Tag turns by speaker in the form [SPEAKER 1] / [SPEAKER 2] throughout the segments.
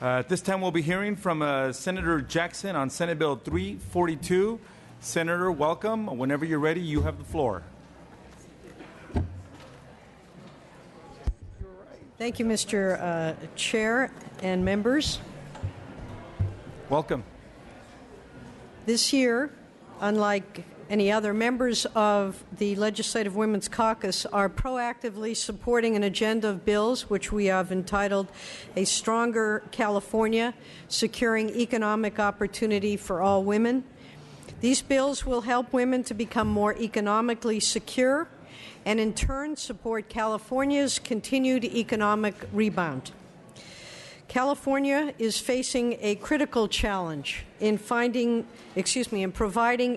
[SPEAKER 1] At this time, we'll be hearing from Senator Jackson on Senate Bill 342. Senator, welcome. Whenever you're ready, you have the floor.
[SPEAKER 2] Thank you, Mr. Chair and members.
[SPEAKER 1] Welcome.
[SPEAKER 2] This year, unlike any other, members of the Legislative Women's Caucus are proactively supporting an agenda of bills which we have entitled A Stronger California, Securing Economic Opportunity for All Women. These bills will help women to become more economically secure and in turn support California's continued economic rebound. California is facing a critical challenge in providing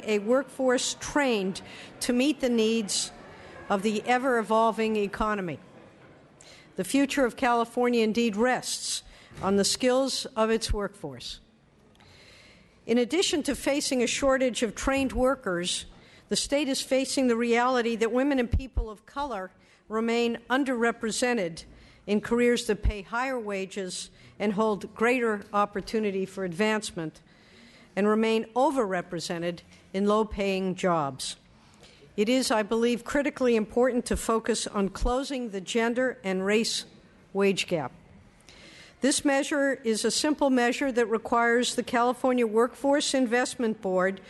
[SPEAKER 2] a workforce trained to meet the needs of the ever-evolving economy. The future of California indeed rests on the skills of its workforce. In addition to facing a shortage of trained workers, the state is facing the reality that women and people of color remain underrepresented in careers that pay higher wages and hold greater opportunity for advancement, and remain overrepresented in low-paying jobs. It is, I believe, critically important to focus on closing the gender and race wage gap. This measure is a simple measure that requires the California Workforce Investment Board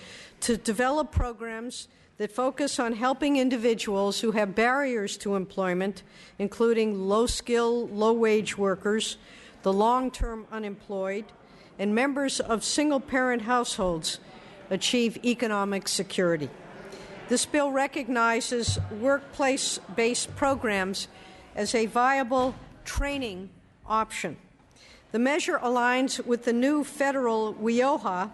[SPEAKER 2] to develop programs that focus on helping individuals who have barriers to employment, including low-skill, low-wage workers, the long-term unemployed, and members of single-parent households achieve economic security. This bill recognizes workplace-based programs as a viable training option. The measure aligns with the new federal WIOHA,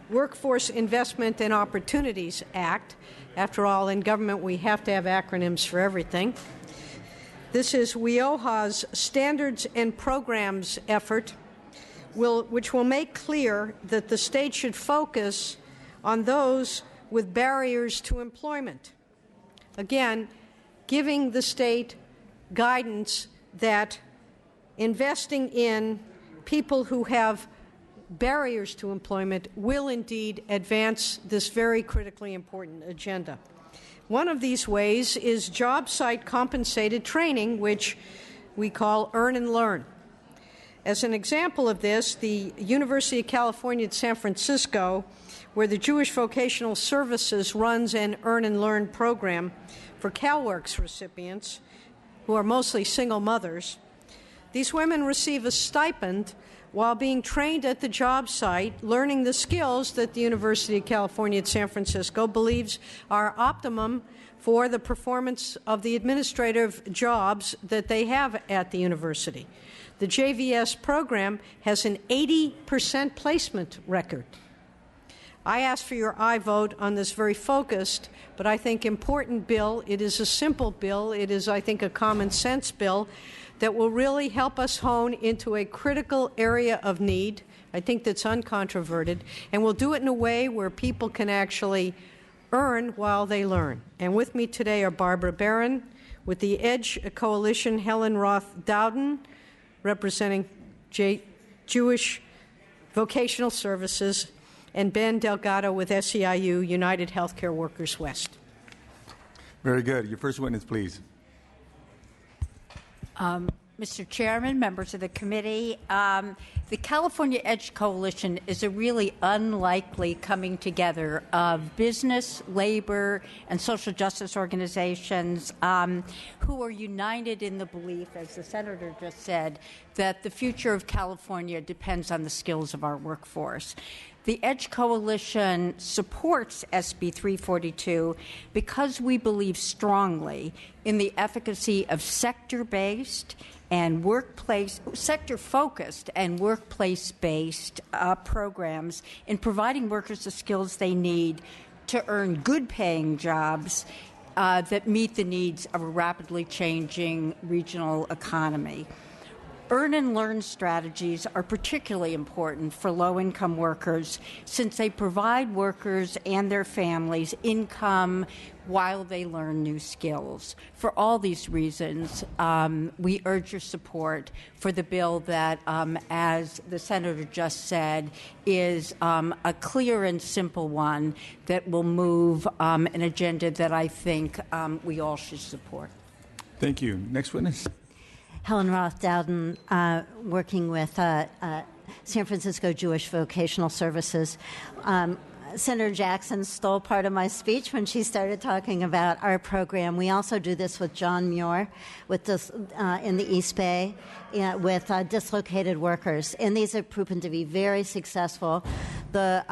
[SPEAKER 2] Workforce Investment and Opportunities Act. After all, in government, we have to have acronyms for everything. This is WIOHA's Standards and Programs effort, which will make clear that the state should focus on those with barriers to employment. Again, giving the state guidance that investing in people who have barriers to employment will indeed advance this very critically important agenda. One of these ways is job site compensated training, which we call Earn and Learn. As an example of this, the University of California at San Francisco, where the Jewish Vocational Services runs an Earn and Learn program for CalWORKs recipients, who are mostly single mothers. These women receive a stipend while being trained at the job site, learning the skills that the University of California at San Francisco believes are optimum for the performance of the administrative jobs that they have at the university. The JVS program has an 80% placement record. I ask for your aye vote on this very focused, but I think important bill. It is a simple bill. It is, I think, a common sense bill that will really help us hone into a critical area of need. I think that's uncontroverted, and we'll do it in a way where people can actually earn while they learn. And with me today are Barbara Barron, with the EDGE Coalition, Helen Roth Dowden, representing Jewish Vocational Services, and Ben Delgado with SEIU, United Healthcare Workers West.
[SPEAKER 1] Very good. Your first witness, please.
[SPEAKER 3] Mr. Chairman, members of the committee, the California EDGE Coalition is a really unlikely coming together of business, labor, and social justice organizations who are united in the belief, as the Senator just said, that the future of California depends on the skills of our workforce. The EDGE Coalition supports SB 342 because we believe strongly in the efficacy of sector-based and sector-focused and workplace-based programs in providing workers the skills they need to earn good-paying jobs that meet the needs of a rapidly changing regional economy. Earn and learn strategies are particularly important for low-income workers since they provide workers and their families income while they learn new skills. For all these reasons, we urge your support for the bill that, as the Senator just said, is a clear and simple one that will move an agenda that I think we all should support.
[SPEAKER 1] Thank you. Next witness.
[SPEAKER 4] Helen Roth Dowden, working with San Francisco Jewish Vocational Services. Senator Jackson stole part of my speech when she started talking about our program. We also do this with John Muir with in the East Bay with dislocated workers, and these have proven to be very successful. The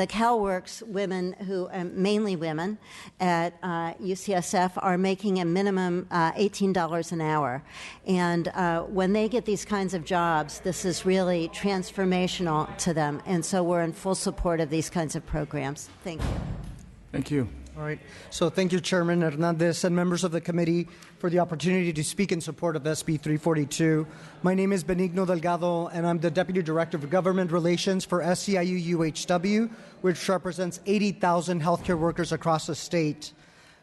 [SPEAKER 4] CalWorks women, who mainly women at UCSF, are making a minimum $18 an hour, and when they get these kinds of jobs, this is really transformational to them, and so we're in full support of these kinds of programs. Thank you.
[SPEAKER 1] Thank you.
[SPEAKER 5] All right. So thank you, Chairman Hernandez and members of the committee, for the opportunity to speak in support of SB 342. My name is Benigno Delgado, and I'm the Deputy Director of Government Relations for SCIU UHW, which represents 80,000 healthcare workers across the state.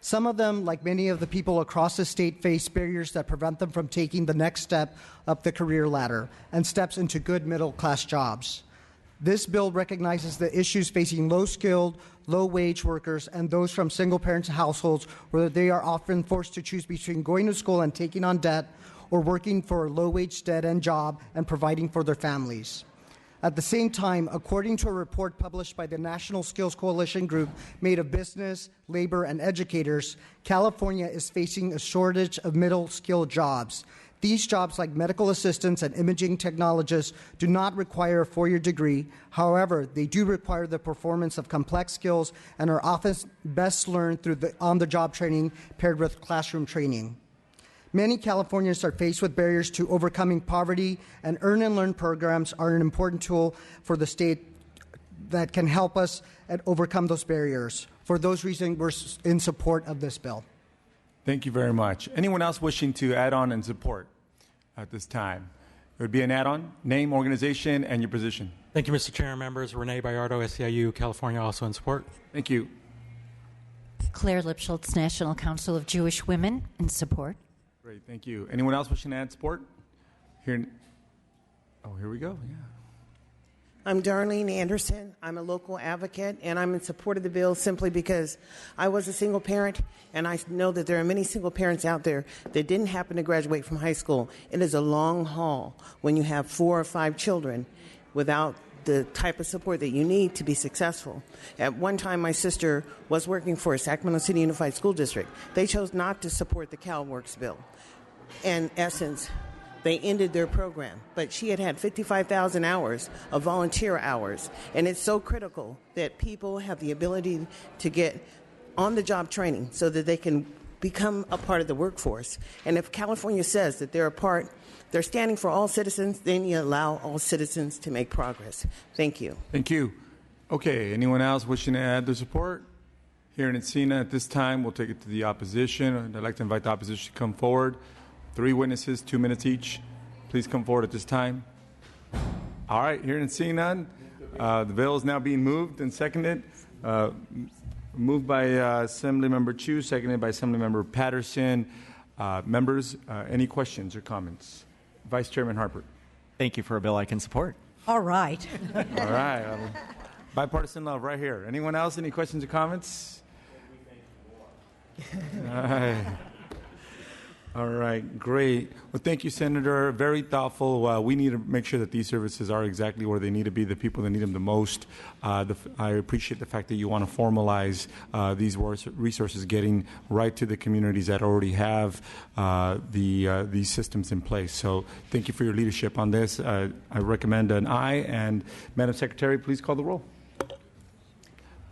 [SPEAKER 5] Some of them, like many of the people across the state, face barriers that prevent them from taking the next step up the career ladder and steps into good middle-class jobs. This bill recognizes the issues facing low-skilled, low-wage workers and those from single-parent households where they are often forced to choose between going to school and taking on debt or working for a low-wage dead-end job and providing for their families. At the same time, according to a report published by the National Skills Coalition group made of business, labor, and educators, California is facing a shortage of middle-skilled jobs. These jobs, like medical assistants and imaging technologists, do not require a four-year degree. However, they do require the performance of complex skills and are often best learned through the on-the-job training paired with classroom training. Many Californians are faced with barriers to overcoming poverty, and earn and learn programs are an important tool for the state that can help us overcome those barriers. For those reasons, we're in support of this bill.
[SPEAKER 1] Thank you very much. Anyone else wishing to add on and support at this time? It would be an add-on, name, organization, and your position.
[SPEAKER 6] Thank you, Mr. Chair and members. Renee Bayardo, SEIU, California, also in support.
[SPEAKER 1] Thank you.
[SPEAKER 7] Claire Lipschultz, National Council of Jewish Women, in support.
[SPEAKER 1] Great, thank you. Anyone else wishing to add support? Here we go. Yeah.
[SPEAKER 8] I'm Darlene Anderson. I'm a local advocate, and I'm in support of the bill simply because I was a single parent, and I know that there are many single parents out there that didn't happen to graduate from high school. It is a long haul when you have 4 or 5 children without the type of support that you need to be successful. At one time, my sister was working for Sacramento City Unified School District. They chose not to support the CalWorks bill. In essence, they ended their program, but she had 55,000 hours of volunteer hours, and it's so critical that people have the ability to get on-the-job training so that they can become a part of the workforce. And if California says that they're standing for all citizens, then you allow all citizens to make progress. Thank you.
[SPEAKER 1] Thank you. Okay, anyone else wishing to add their support? Here in Encina at this time, we'll take it to the opposition. I'd like to invite the opposition to come forward. 3 witnesses, 2 minutes each. Please come forward at this time. All right, hearing seeing none, the bill is now being moved and seconded. Moved by Assemblymember Chu, seconded by Assemblymember Patterson. Members, any questions or comments? Vice Chairman Harper.
[SPEAKER 9] Thank you for a bill I can support.
[SPEAKER 2] All right.
[SPEAKER 1] All right. Bipartisan love right here. Anyone else? Any questions or comments? All right. All right, great. Well, thank you, Senator. Very thoughtful. We need to make sure that these services are exactly where they need to be, the people that need them the most. I appreciate the fact that you want to formalize these resources getting right to the communities that already have these systems in place. So thank you for your leadership on this. I recommend an aye. And Madam Secretary, please call the roll.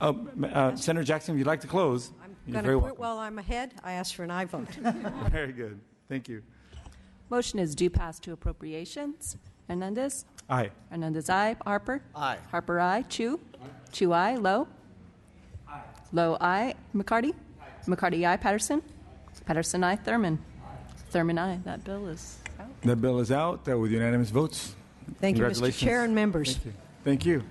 [SPEAKER 1] Senator Jackson, if you'd like to close.
[SPEAKER 2] I'm going to quit while I'm ahead. I ask for an aye vote.
[SPEAKER 1] Very good. Thank you.
[SPEAKER 10] Motion is due pass to appropriations. Hernandez?
[SPEAKER 1] Aye.
[SPEAKER 10] Hernandez, aye. Harper?
[SPEAKER 5] Aye.
[SPEAKER 10] Harper, aye. Chu? Chu, aye. Lowe? Aye. Lowe, aye. McCarty? Aye. McCarty, aye. Patterson? Patterson, aye. Thurman? Thurman, aye. That bill is out.
[SPEAKER 1] That bill is out with unanimous votes.
[SPEAKER 2] Thank you, Mr.
[SPEAKER 1] Congratulations.
[SPEAKER 2] Chair and members.
[SPEAKER 1] Thank you. Thank you.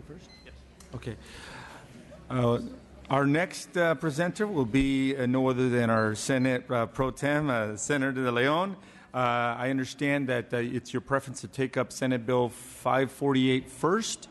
[SPEAKER 1] First? Yes. Okay. Our next presenter will be no other than our Senate Pro Tem, Senator De Leon. I understand that it's your preference to take up Senate Bill 548 first.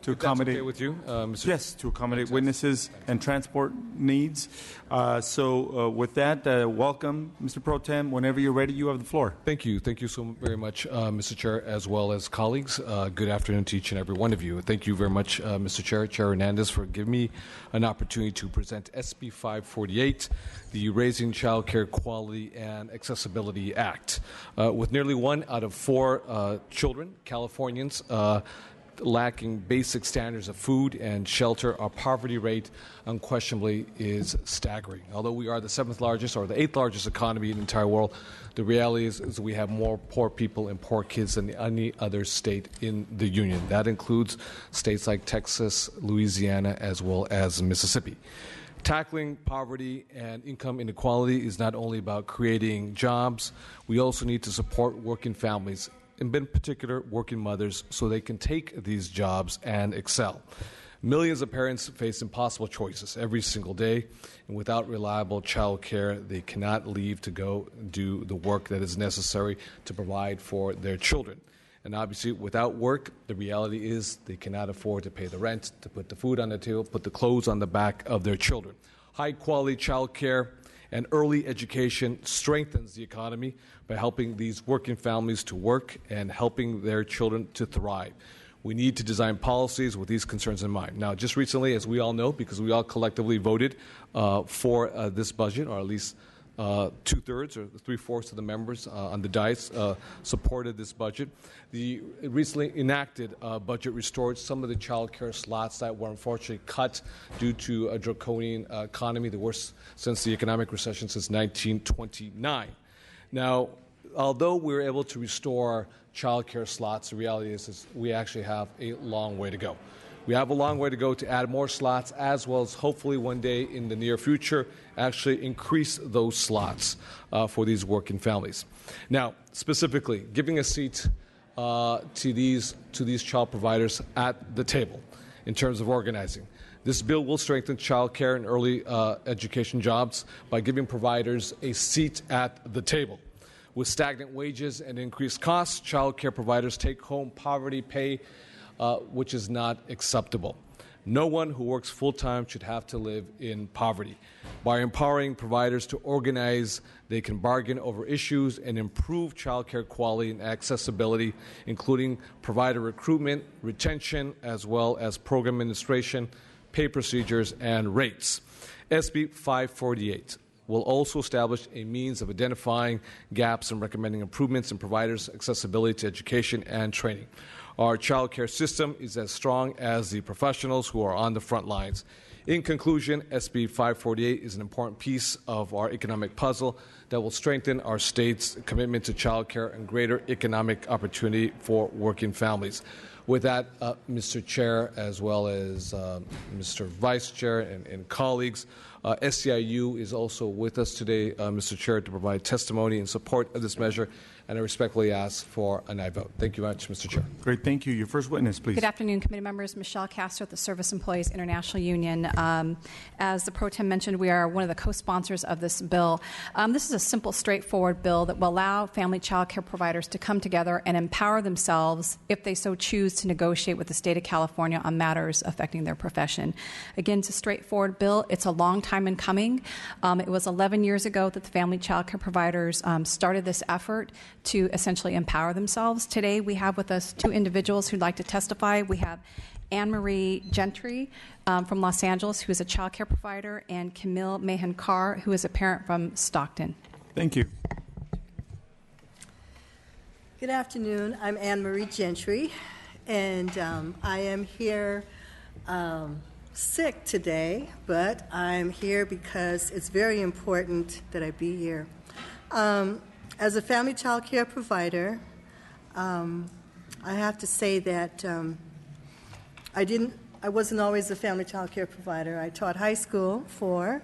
[SPEAKER 1] To accommodate,
[SPEAKER 11] that's okay with you, Mr.
[SPEAKER 1] Yes, to accommodate witnesses and transport needs. With that, welcome, Mr. Pro Tem. Whenever you're ready, you have the floor.
[SPEAKER 11] Thank you. Thank you so very much, Mr. Chair, as well as colleagues. Good afternoon to each and every one of you. Thank you very much, Mr. Chair, Chair Hernandez, for giving me an opportunity to present SB 548, the Raising Child Care Quality and Accessibility Act. With nearly 1 out of 4 children, Californians, lacking basic standards of food and shelter, our poverty rate unquestionably is staggering. Although we are the 7th largest or the 8th largest economy in the entire world, the reality is we have more poor people and poor kids than any other state in the union. That includes states like Texas, Louisiana, as well as Mississippi. Tackling poverty and income inequality is not only about creating jobs, we also need to support working families, and in particular working mothers, so they can take these jobs and excel. Millions of parents face impossible choices every single day, and without reliable child care, they cannot leave to go do the work that is necessary to provide for their children. And obviously, without work, the reality is they cannot afford to pay the rent, to put the food on the table, put the clothes on the back of their children. High-quality child care and early education strengthens the economy by helping these working families to work and helping their children to thrive. We need to design policies with these concerns in mind. Now, just recently, as we all know, because we all collectively voted for this budget, or at least 2/3 or 3/4 of the members on the dais supported this budget. The recently enacted budget restored some of the child care slots that were unfortunately cut due to a draconian economy, the worst since the economic recession since 1929. Now, although we were able to restore child care slots, the reality is we actually have a long way to go. We have a long way to go to add more slots, as well as hopefully one day in the near future actually increase those slots for these working families. Now, specifically, giving a seat to these child providers at the table in terms of organizing. This bill will strengthen child care and early education jobs by giving providers a seat at the table. With stagnant wages and increased costs, child care providers take home poverty pay, which is not acceptable. No one who works full-time should have to live in poverty. By empowering providers to organize, they can bargain over issues and improve child care quality and accessibility, including provider recruitment, retention, as well as program administration, pay procedures, and rates. SB 548 will also establish a means of identifying gaps and recommending improvements in providers' accessibility to education and training. Our child care system is as strong as the professionals who are on the front lines. In conclusion, SB 548 is an important piece of our economic puzzle that will strengthen our state's commitment to child care and greater economic opportunity for working families. With that, Mr. Chair, as well as Mr. Vice Chair and colleagues, SEIU is also with us today, Mr. Chair, to provide testimony in support of this measure, and I respectfully ask for an aye vote. Thank you very much, Mr. Chair.
[SPEAKER 1] Great, thank you. Your first witness, please.
[SPEAKER 12] Good afternoon, committee members. Michelle Castro at the Service Employees International Union. As the Pro Tem mentioned, we are one of the co-sponsors of this bill. This is a simple, straightforward bill that will allow family child care providers to come together and empower themselves, if they so choose, to negotiate with the state of California on matters affecting their profession. Again, it's a straightforward bill. It's a long time in coming. It was 11 years ago that the family child care providers started this effort to essentially empower themselves. Today, we have with us 2 individuals who'd like to testify. We have Anne Marie Gentry from Los Angeles, who is a child care provider, and Camille Mahan-Carr, who is a parent from Stockton.
[SPEAKER 1] Thank you.
[SPEAKER 13] Good afternoon. I'm Anne Marie Gentry, and I am here sick today, but I'm here because it's very important that I be here. As a family child care provider, I have to say that I I wasn't always a family child care provider. I taught high school for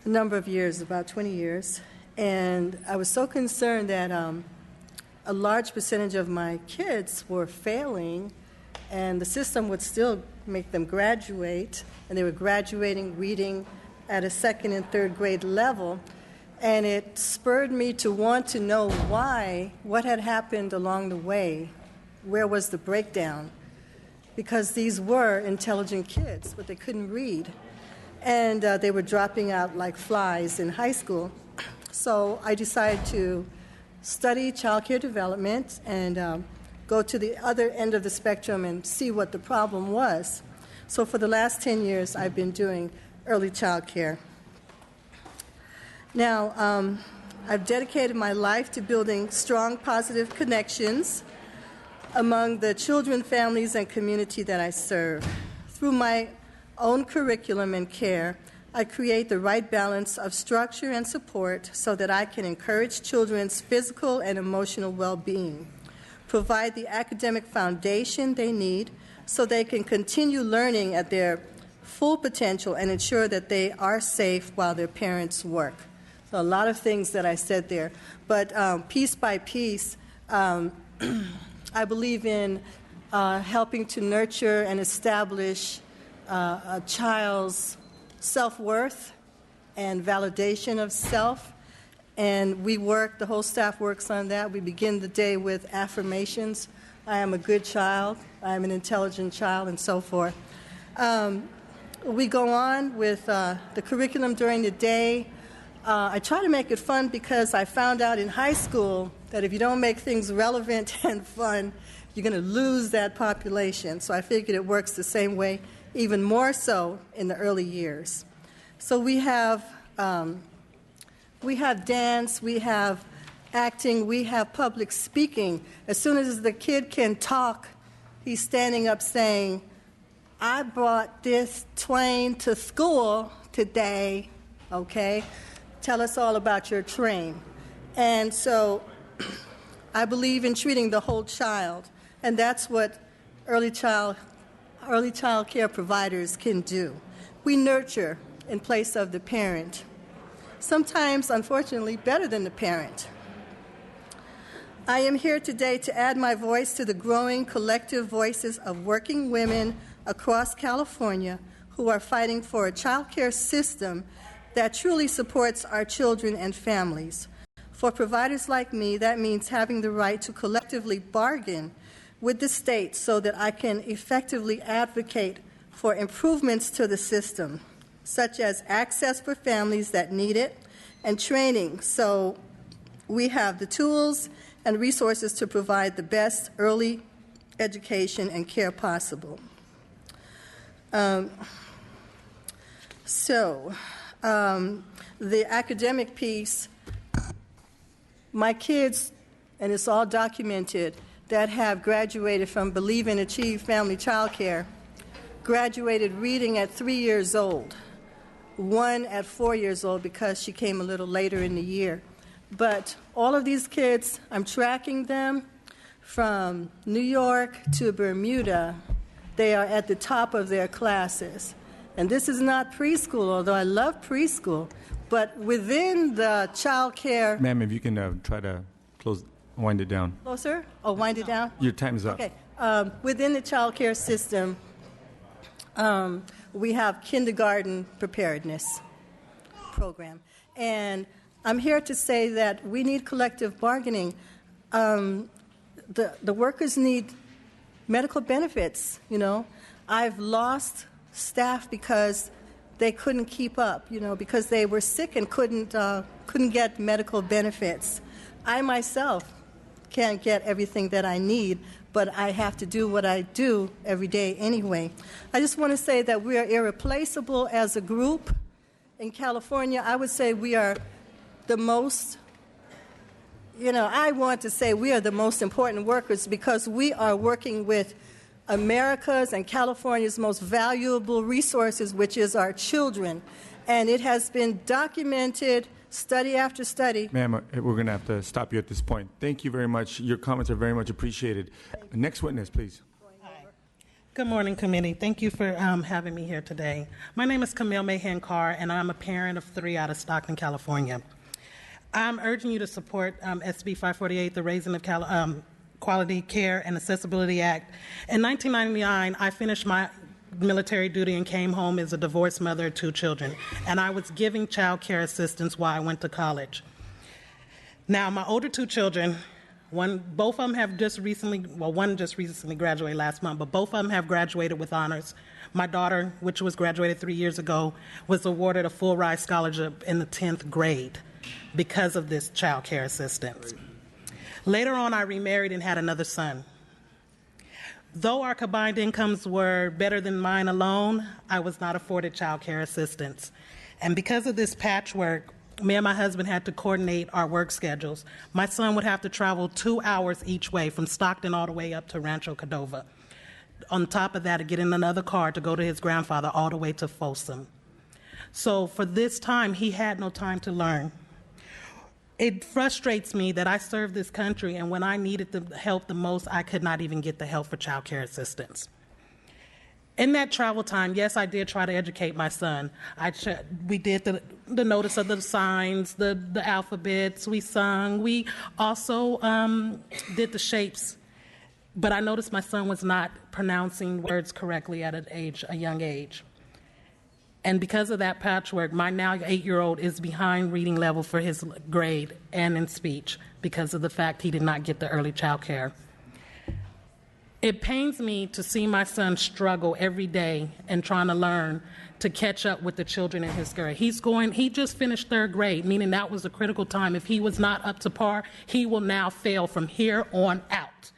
[SPEAKER 13] a number of years, about 20 years, and I was so concerned that a large percentage of my kids were failing, and the system would still make them graduate, and they were graduating reading at a second and third grade level. And it spurred me to want to know why, what had happened along the way, where was the breakdown, because these were intelligent kids, but they couldn't read, and they were dropping out like flies in high school. So I decided to study child care development and go to the other end of the spectrum and see what the problem was. So for the last 10 years, I've been doing early child care. Now, I've dedicated my life to building strong, positive connections among the children, families, and community that I serve. Through my own curriculum and care, I create the right balance of structure and support so that I can encourage children's physical and emotional well-being, provide the academic foundation they need so they can continue learning at their full potential, and ensure that they are safe while their parents work. So a lot of things that I said there. But piece by piece, I believe in helping to nurture and establish a child's self-worth and validation of self. And we work, the whole staff works on that. We begin the day with affirmations. I am a good child. I am an intelligent child, and so forth. We go on with the curriculum during the day. I try to make it fun because I found out in high school that if you don't make things relevant and fun, you're going to lose that population. So I figured it works the same way, even more so in the early years. So we have dance, we have acting, we have public speaking. As soon as the kid can talk, he's standing up saying, I brought this train to school today, okay? Tell us all about your train. And so I believe in treating the whole child, and that's what early child care providers can do. We nurture in place of the parent, sometimes, unfortunately, better than the parent. I am here today to add my voice to the growing collective voices of working women across California who are fighting for a child care system that truly supports our children and families. For providers like me, that means having the right to collectively bargain with the state so that I can effectively advocate for improvements to the system, such as access for families that need it and training, so we have the tools and resources to provide the best early education and care possible. The academic piece, my kids, and it's all documented, that have graduated from Believe and Achieve Family Child Care, graduated reading at 3 years old, one at 4 years old because she came a little later in the year. But all of these kids, I'm tracking them from New York to Bermuda. They are at the top of their classes. And this is not preschool, although I love preschool. But within the child care...
[SPEAKER 1] Ma'am, if you can try to wind it down.
[SPEAKER 13] Closer? Oh, wind it down?
[SPEAKER 1] Your time is up.
[SPEAKER 13] Okay. Within the child care system, we have kindergarten preparedness program. And I'm here to say that we need collective bargaining. The workers need medical benefits, you know. I've lost staff because they couldn't keep up, you know, because they were sick and couldn't get medical benefits. I myself can't get everything that I need, but I have to do what I do every day anyway. I just want to say that we are irreplaceable as a group. In California, I would say we are the most, I want to say we are the most important workers because we are working with America's and California's most valuable resources, which is our children. And it has been documented study after study.
[SPEAKER 1] Ma'am, we're going to have to stop you at this point. Thank you very much. Your comments are very much appreciated. Next witness, please.
[SPEAKER 14] Good morning, committee. Thank you for having me here today. My name is Camille Mahan Carr, and I'm a parent of 3 out of Stockton, California. I'm urging you to support SB 548, the Raising of Quality Care and Accessibility Act. In 1999, I finished my military duty and came home as a divorced mother of 2 children, and I was giving child care assistance while I went to college. Now, my older 2 children, both of them have one just recently graduated last month, but both of them have graduated with honors. My daughter, which was graduated 3 years ago, was awarded a full ride scholarship in the 10th grade because of this child care assistance. Later on, I remarried and had another son. Though our combined incomes were better than mine alone, I was not afforded child care assistance. And because of this patchwork, me and my husband had to coordinate our work schedules. My son would have to travel 2 hours each way from Stockton all the way up to Rancho Cordova. On top of that, to get in another car to go to his grandfather all the way to Folsom. So for this time, he had no time to learn. It frustrates me that I served this country, and when I needed the help the most, I could not even get the help for child care assistance. In that travel time, yes, I did try to educate my son. We did the notice of the signs, the alphabets, we sung. We also did the shapes. But I noticed my son was not pronouncing words correctly at a young age. And because of that patchwork, my now 8-year-old is behind reading level for his grade and in speech because of the fact he did not get the early child care. It pains me to see my son struggle every day and trying to learn to catch up with the children in his grade. He just finished 3rd grade, meaning that was a critical time. If he was not up to par, he will now fail from here on out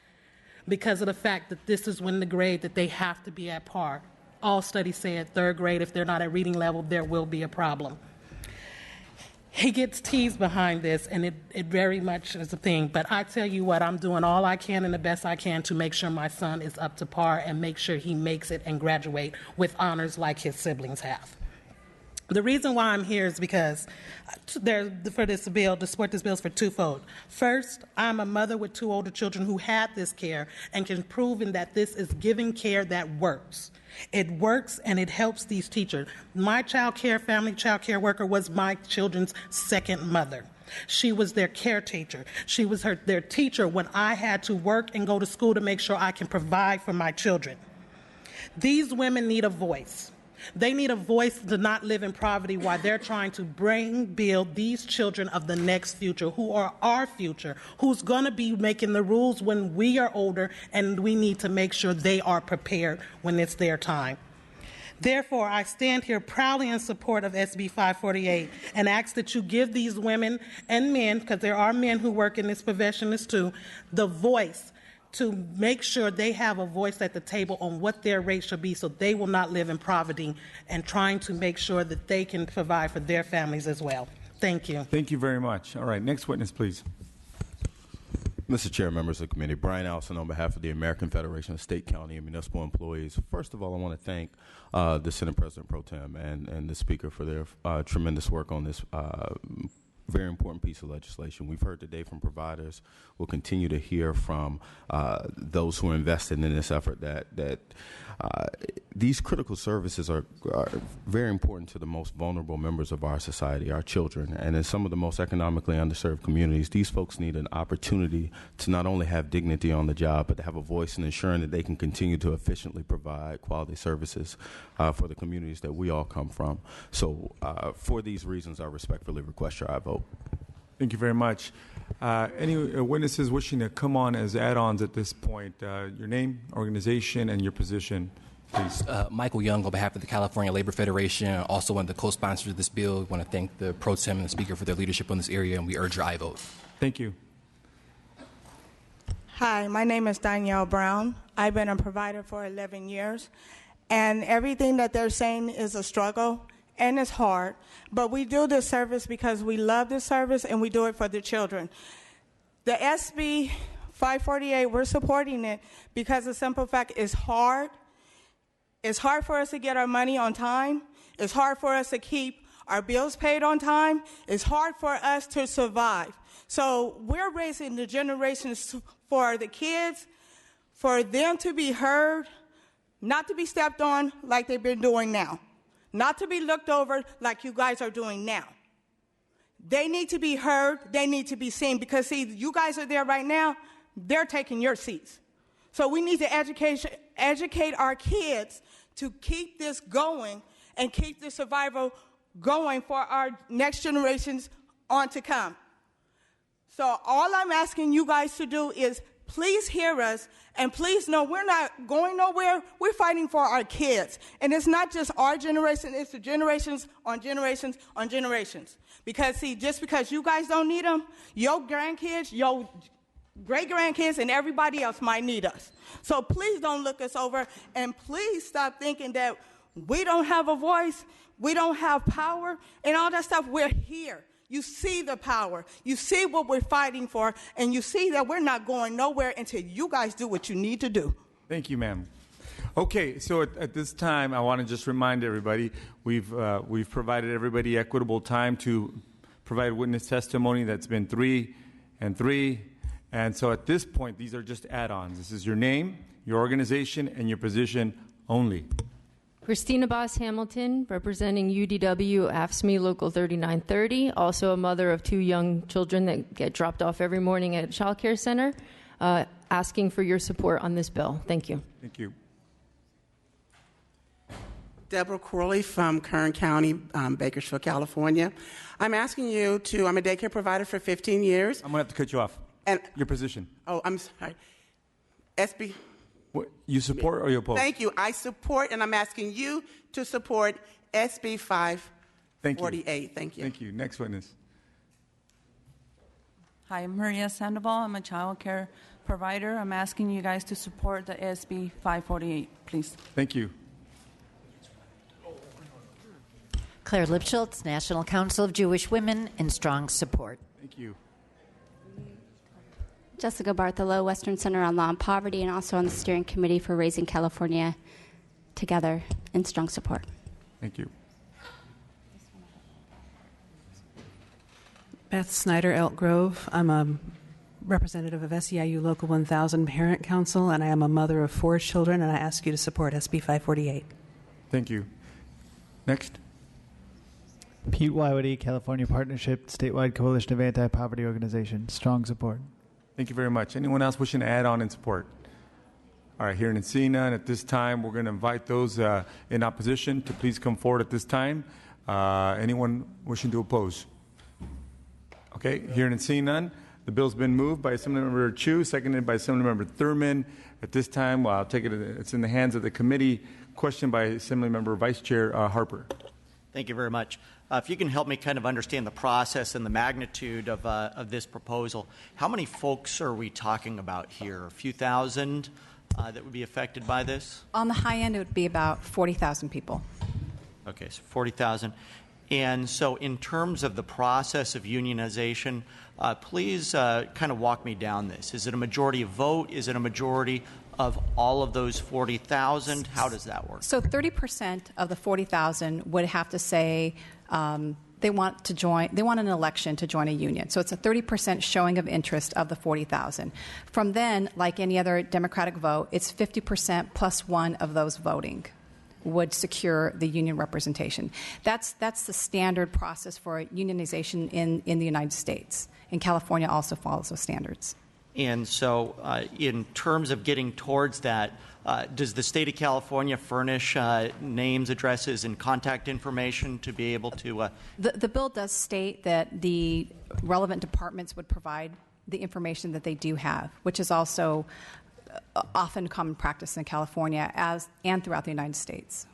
[SPEAKER 14] because of the fact that this is when the grade that they have to be at par. All studies say at 3rd grade, if they're not at reading level, there will be a problem. He gets teased behind this, and it very much is a thing. But I tell you what, I'm doing all I can and the best I can to make sure my son is up to par and make sure he makes it and graduate with honors like his siblings have. The reason why I'm here is because for this bill, to support this bill is for twofold. First, I'm a mother with 2 older children who had this care and can prove that this is giving care that works. It works and it helps these teachers. My family child care worker was my children's second mother. She was their caretaker. She was their teacher when I had to work and go to school to make sure I can provide for my children. These women need a voice. They need a voice to not live in poverty while they're trying to build these children of the next future, who are our future, who's going to be making the rules when we are older, and we need to make sure they are prepared when it's their time. Therefore, I stand here proudly in support of SB 548 and ask that you give these women and men, because there are men who work in this profession too, the voice to make sure they have a voice at the table on what their rate should be so they will not live in poverty, and trying to make sure that they can provide for their families as well. Thank you.
[SPEAKER 1] Thank you very much. All right, next witness, please.
[SPEAKER 15] Mr. Chair, members of the committee, Brian Allison on behalf of the American Federation of State, County, and Municipal Employees. First of all, I want to thank the Senate President Pro Tem and the Speaker for their tremendous work on this very important piece of legislation. We've heard today from providers. We'll continue to hear from those who are invested in this effort that these critical services are very important to the most vulnerable members of our society, our children. And in some of the most economically underserved communities, these folks need an opportunity to not only have dignity on the job, but to have a voice in ensuring that they can continue to efficiently provide quality services for the communities that we all come from. So for these reasons, I respectfully request your vote.
[SPEAKER 1] Thank you very much. Any witnesses wishing to come on as add-ons at this point? Your name, organization, and your position, please.
[SPEAKER 16] Michael Young on behalf of the California Labor Federation, also one of the co-sponsors of this bill. We want to thank the Pro Tem and the Speaker for their leadership on this area, and we urge your aye vote.
[SPEAKER 1] Thank you.
[SPEAKER 17] Hi, my name is Danielle Brown. I've been a provider for 11 years, and everything that they're saying is a struggle. And it's hard, but we do this service because we love this service and we do it for the children. The SB 548, we're supporting it because the simple fact is hard. It's hard for us to get our money on time. It's hard for us to keep our bills paid on time. It's hard for us to survive. So we're raising the generations for the kids, for them to be heard, not to be stepped on like they've been doing now, not to be looked over like you guys are doing now. They need to be heard. They need to be seen because, see, you guys are there right now. They're taking your seats. So we need to educate our kids to keep this going and keep the survival going for our next generations on to come. So all I'm asking you guys to do is please hear us, and please know we're not going nowhere. We're fighting for our kids. And it's not just our generation, it's the generations on generations on generations. Because, see, just because you guys don't need them, your grandkids, your great-grandkids, and everybody else might need us. So please don't look us over, and please stop thinking that we don't have a voice, we don't have power, and all that stuff. We're here. You see the power. You see what we're fighting for, and you see that we're not going nowhere until you guys do what you need to do.
[SPEAKER 1] Thank you, ma'am. Okay, so at this time, I want to just remind everybody, we've provided everybody equitable time to provide witness testimony. That's been 3 and 3. And so at this point, these are just add-ons. This is your name, your organization, and your position only.
[SPEAKER 18] Christina Boss Hamilton, representing UDW AFSCME Local 3930, also a mother of 2 young children that get dropped off every morning at a child care center, asking for your support on this bill. Thank you.
[SPEAKER 1] Thank you.
[SPEAKER 19] Deborah Corley from Kern County, Bakersfield, California. I'm asking you to, I'm a daycare provider for 15 years.
[SPEAKER 1] I'm going to have to cut you off.
[SPEAKER 19] And
[SPEAKER 1] your position.
[SPEAKER 19] Oh, I'm sorry. SB.
[SPEAKER 1] What, you support or you oppose?
[SPEAKER 19] Thank you. I support, and I'm asking you to support SB 548. Thank you.
[SPEAKER 1] Thank you. Next witness.
[SPEAKER 20] Hi, I'm Maria Sandoval. I'm a child care provider. I'm asking you guys to support the SB 548, please.
[SPEAKER 1] Thank you.
[SPEAKER 7] Claire Lipschultz, National Council of Jewish Women, in strong support.
[SPEAKER 1] Thank you.
[SPEAKER 21] Jessica Bartholow, Western Center on Law and Poverty, and also on the steering committee for Raising California Together, in strong support.
[SPEAKER 1] Thank you.
[SPEAKER 22] Beth Snyder, Elk Grove. I'm a representative of SEIU Local 1000 Parent Council, and I am a mother of 4 children, and I ask you to support SB 548.
[SPEAKER 1] Thank you. Next.
[SPEAKER 23] Pete Wywody, California Partnership, Statewide Coalition of Anti-Poverty Organizations. Strong support.
[SPEAKER 1] Thank you very much. Anyone else wishing to add on in support? All right, hearing and seeing none, at this time, we're going to invite those in opposition to please come forward at this time. Anyone wishing to oppose? Okay, hearing and seeing none, the bill's been moved by Assemblymember Chu, seconded by Assemblymember Thurman. At this time, I'll take it, it's in the hands of the committee. Question by Assemblymember Vice Chair Harper.
[SPEAKER 9] Thank you very much. If you can help me kind of understand the process and the magnitude of this proposal, how many folks are we talking about here? A few thousand that would be affected by this?
[SPEAKER 12] On the high end, it would be about 40,000 people.
[SPEAKER 9] Okay, so 40,000. And so in terms of the process of unionization, please kind of walk me down this. Is it a majority vote? Is it a majority of all of those 40,000? How does that work?
[SPEAKER 12] So 30% of the 40,000 would have to say they want to join. They want an election to join a union. So it's a 30% showing of interest of the 40,000. From then, like any other Democratic vote, it's 50% plus 1 of those voting would secure the union representation. That's the standard process for unionization in the United States. And California also follows those standards.
[SPEAKER 9] And so in terms of getting towards that, does the state of California furnish names, addresses, and contact information to be able to...
[SPEAKER 12] The bill does state that the relevant departments would provide the information that they do have, which is also often common practice in California and throughout the United States.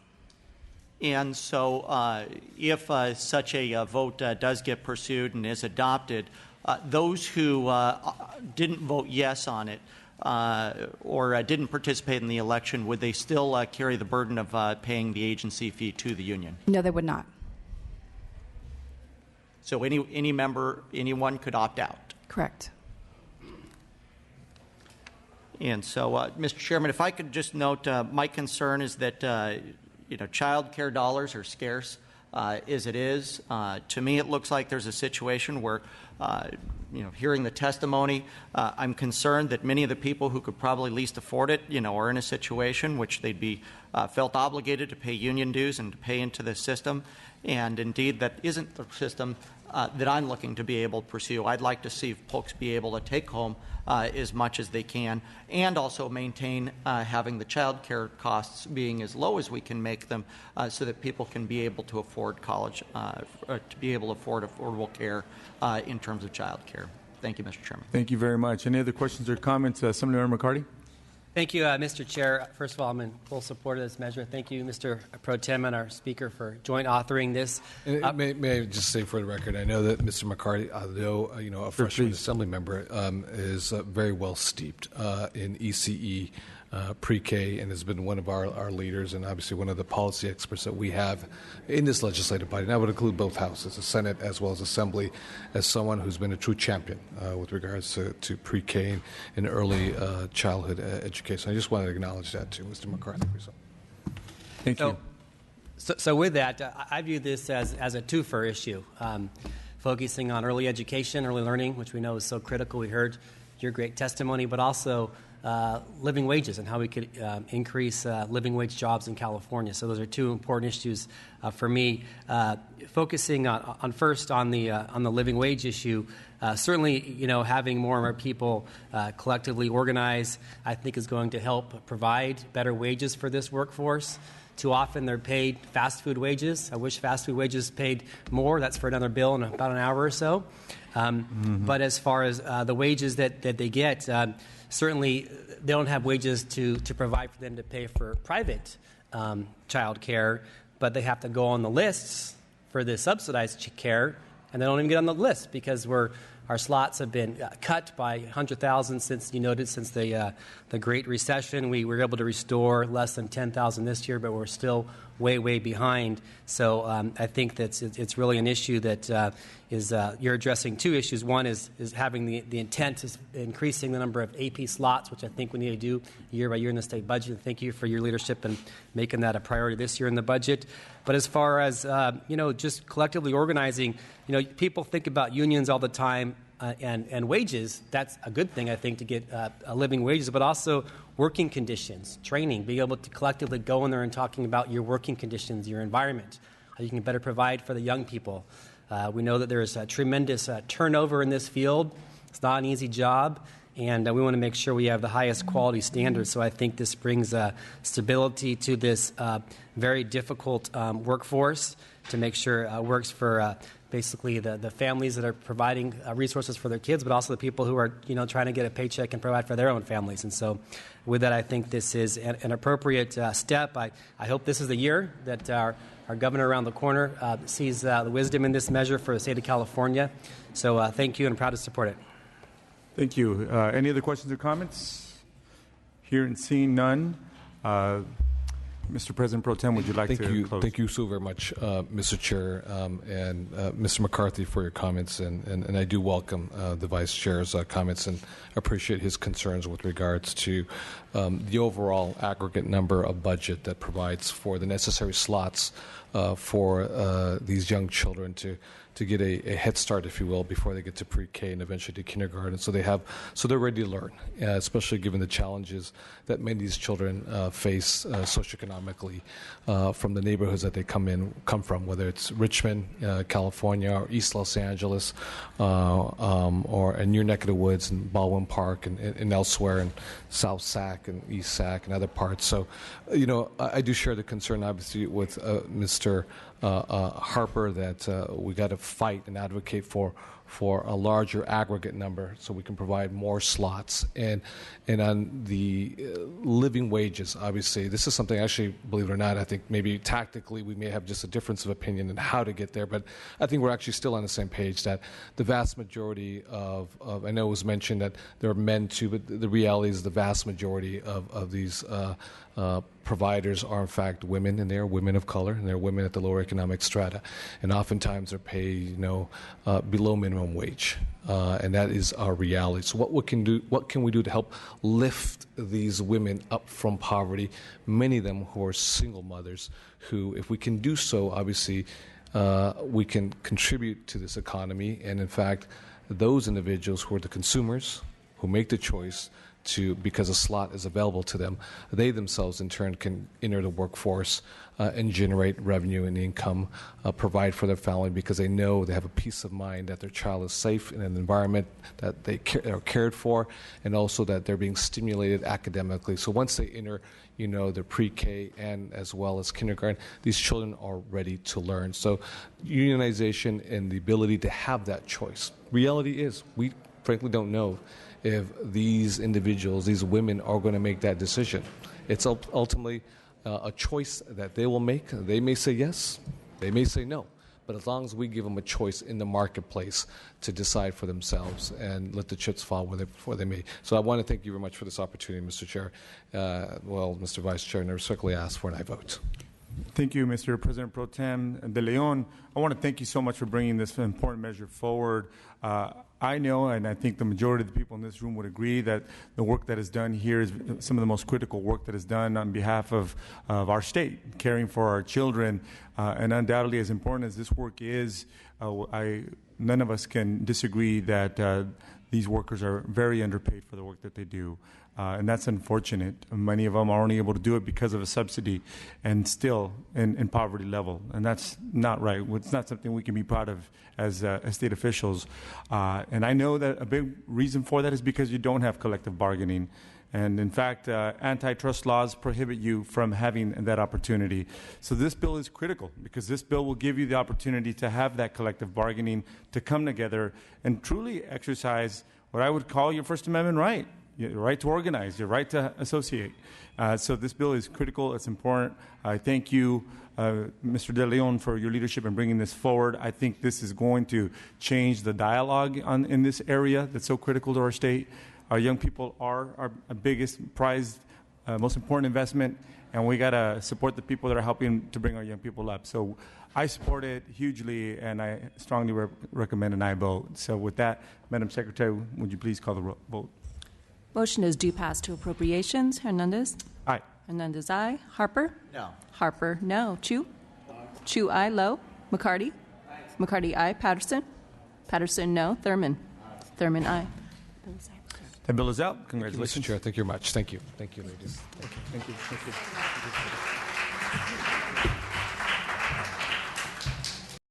[SPEAKER 9] And so if such a vote does get pursued and is adopted, those who didn't vote yes on it or didn't participate in the election, would they still carry the burden of paying the agency fee to the union?
[SPEAKER 12] No, they would not.
[SPEAKER 9] So any member, anyone could opt out?
[SPEAKER 12] Correct.
[SPEAKER 9] And so, Mr. Chairman, if I could just note, my concern is that, child care dollars are scarce as it is. To me, it looks like there's a situation where hearing the testimony, I'm concerned that many of the people who could probably least afford it, are in a situation which they'd be felt obligated to pay union dues and to pay into the system. And indeed, that isn't the system that I'm looking to be able to pursue. I'd like to see folks be able to take home as much as they can, and also maintain having the child care costs being as low as we can make them, so that people can be able to afford college, to be able to afford affordable care in terms of child care. Thank you, Mr. Chairman.
[SPEAKER 1] Thank you very much. Any other questions or comments? Assemblymember McCarty?
[SPEAKER 3] Thank you, Mr. Chair. First of all, I'm in full support of this measure. Thank you, Mr. Pro Tem and our Speaker, for joint authoring this.
[SPEAKER 11] May I just say for the record, I know that Mr. McCarty, although a freshman assembly member, is very well steeped in ECE pre-K and has been one of our leaders and obviously one of the policy experts that we have in this legislative body. And I would include both houses, the Senate as well as Assembly, as someone who's been a true champion with regards to pre-K and early childhood education. I just wanted to acknowledge that too, Mr. McCarthy.
[SPEAKER 1] Thank you.
[SPEAKER 3] So with that, I view this as a twofer issue, focusing on early education, early learning, which we know is so critical. We heard your great testimony, but also living wages and how we could increase living wage jobs in California. So those are two important issues for me. Focusing on first on the living wage issue, certainly having more and more people collectively organize, I think, is going to help provide better wages for this workforce. Too often they're paid fast food wages. I wish fast food wages paid more. That's for another bill in about an hour or so. But as far as the wages that they get, certainly they don't have wages to provide for them to pay for private child care, but they have to go on the lists for the subsidized care, and they don't even get on the list because our slots have been cut by 100,000 since the Great Recession. We were able to restore less than 10,000 this year, but we're still way behind. So I think that it's really an issue that you're addressing two issues. One is having the intent is increasing the number of AP slots, which I think we need to do year by year in the state budget. Thank you for your leadership in making that a priority this year in the budget. But as far as just collectively organizing, people think about unions all the time and wages. That's a good thing, I think, to get living wages, but also working conditions, training, being able to collectively go in there and talking about your working conditions, your environment, how you can better provide for the young people. We know that there is a tremendous turnover in this field. It's not an easy job, and we want to make sure we have the highest quality standards. So I think this brings stability to this very difficult workforce to make sure it works for basically the families that are providing resources for their kids, but also the people who are trying to get a paycheck and provide for their own families. And so with that, I think this is an appropriate step. I hope this is the year that our governor around the corner sees the wisdom in this measure for the state of California. So thank you, and I'm proud to support it.
[SPEAKER 1] Thank you. Any other questions or comments? Hearing and seeing none. Mr. President Pro Tem, would you like to close?
[SPEAKER 11] Thank you so very much, Mr. Chair, and Mr. McCarthy for your comments. And I do welcome the Vice Chair's comments and appreciate his concerns with regards to the overall aggregate number of budget that provides for the necessary slots for these young children to get a head start, if you will, before they get to pre-K and eventually to kindergarten. So they're ready to learn, especially given the challenges that many of these children face socioeconomically from the neighborhoods that they come from, whether it's Richmond, California, or East Los Angeles, or in your neck of the woods in Baldwin Park and elsewhere in South Sac and East Sac and other parts. So, I do share the concern, obviously, with Mr. Harper that we got to fight and advocate for a larger aggregate number so we can provide more slots. And on the living wages, obviously, this is something, actually, believe it or not, I think maybe tactically we may have just a difference of opinion in how to get there, but I think we're actually still on the same page that the vast majority of I know it was mentioned that there are men too, but the reality is the vast majority of these providers are in fact women, and they are women of color, and they're women at the lower economic strata, and oftentimes they're paid below minimum wage, and that is our reality. So what can we do to help lift these women up from poverty? Many of them who are single mothers, who, if we can do so, obviously we can contribute to this economy. And in fact, those individuals who are the consumers, who make the choice because a slot is available to them, they themselves in turn can enter the workforce and generate revenue and income, provide for their family because they know they have a peace of mind that their child is safe in an environment that they are cared for, and also that they're being stimulated academically. So once they enter, their pre-K and as well as kindergarten, these children are ready to learn. So unionization and the ability to have that choice. Reality is, we frankly don't know if these individuals, these women, are going to make that decision. It's ultimately a choice that they will make. They may say yes, they may say no, but as long as we give them a choice in the marketplace to decide for themselves and let the chips fall where they may. So I want to thank you very much for this opportunity, Mr. Chair. Mr. Vice Chair, and I circally ask for an aye vote.
[SPEAKER 1] Thank you, Mr. President Pro Tem De Leon. I want to thank you so much for bringing this important measure forward. I know, and I think the majority of the people in this room would agree, that the work that is done here is some of the most critical work that is done on behalf of our state, caring for our children. And undoubtedly, as important as this work is, none of us can disagree that these workers are very underpaid for the work that they do. And that's unfortunate. Many of them are only able to do it because of a subsidy and still in poverty level. And that's not right. It's not something we can be proud of as state officials. And I know that a big reason for that is because you don't have collective bargaining. And in fact, antitrust laws prohibit you from having that opportunity. So this bill is critical because this bill will give you the opportunity to have that collective bargaining, to come together and truly exercise what I would call your First Amendment right. Your right to organize, your right to associate. So this bill is critical. It's important. I thank you, Mr. De Leon, for your leadership in bringing this forward. I think this is going to change the dialogue in this area that's so critical to our state. Our young people are our biggest, prized, most important investment, and we got to support the people that are helping to bring our young people up. So I support it hugely, and I strongly recommend an aye vote. So with that, Madam Secretary, would you please call the vote?
[SPEAKER 10] Motion is due pass to appropriations. Hernandez?
[SPEAKER 1] Aye.
[SPEAKER 10] Hernandez, aye. Harper?
[SPEAKER 9] No.
[SPEAKER 10] Harper, no. Chu? Chu, aye. Lowe? McCarty? McCarty, aye. Patterson? Patterson, no. Thurman? Thurman, aye.
[SPEAKER 1] That bill is out. Congratulations.
[SPEAKER 11] Mr. Chair, thank you very much. Thank you. Thank you, ladies.
[SPEAKER 1] Thank you. Thank you. Thank you.